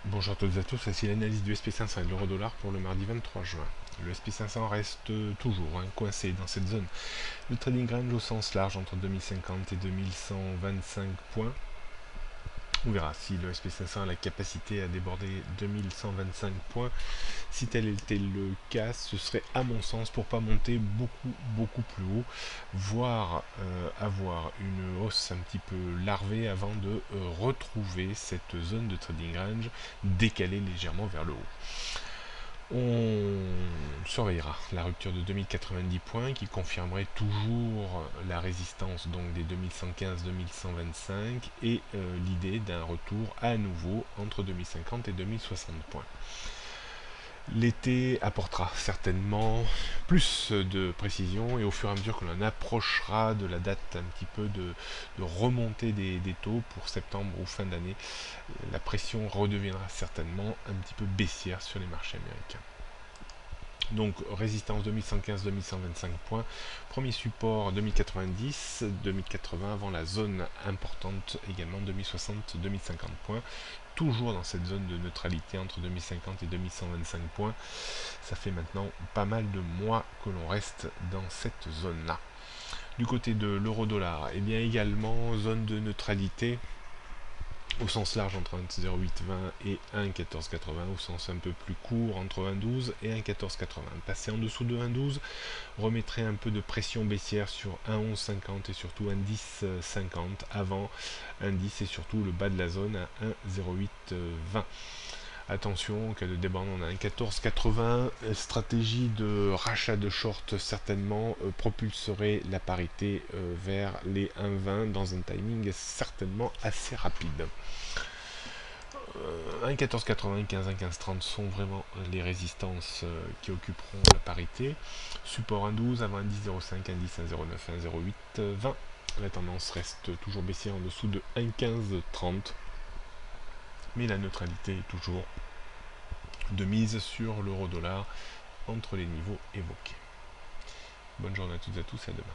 Bonjour à toutes et à tous, voici l'analyse du SP500 et de l'euro-dollar pour le mardi 23 juin. Le SP500 reste toujours coincé dans cette zone. Le trading range au sens large entre 2050 et 2125 points. On verra si le SP500 a la capacité à déborder 2125 points. Si tel était le cas, ce serait à mon sens pour pas monter beaucoup plus haut, voire avoir une hausse un petit peu larvée avant de retrouver cette zone de trading range décalée légèrement vers le haut. On surveillera la rupture de 2090 points qui confirmerait toujours la résistance donc des 2115-2125 et l'idée d'un retour à nouveau entre 2050 et 2060 points. L'été apportera certainement plus de précision et au fur et à mesure que l'on approchera de la date un petit peu de remontée des taux pour septembre ou fin d'année, la pression redeviendra certainement un petit peu baissière sur les marchés américains. Donc résistance 2115-2125 points, premier support 2090, 2080 avant la zone importante également 2060-2050 points, toujours dans cette zone de neutralité entre 2050 et 2125 points. Ça fait maintenant pas mal de mois que l'on reste dans cette zone là. Du côté de l'euro-dollar, et bien également zone de neutralité au sens large entre 1,0820 et 1,1480, au sens un peu plus court entre 1,12 et 1,1480. Passer en dessous de 1,12 remettrait un peu de pression baissière sur 1,1150 et surtout 1,1050 avant 1,10 et surtout le bas de la zone à 1,0820. Attention, en cas de débordement, on a un 14,80, stratégie de rachat de short certainement propulserait la parité vers les 1,20 dans un timing certainement assez rapide. 1,14,95, 1,15,30 sont vraiment les résistances qui occuperont la parité. Support 1,12 avant 1,10,05, 1,10, 1,09, 1,08, 20. La tendance reste toujours baissière en dessous de 1,15,30. Mais la neutralité est toujours de mise sur l'euro-dollar entre les niveaux évoqués. Bonne journée à toutes et à tous et à demain.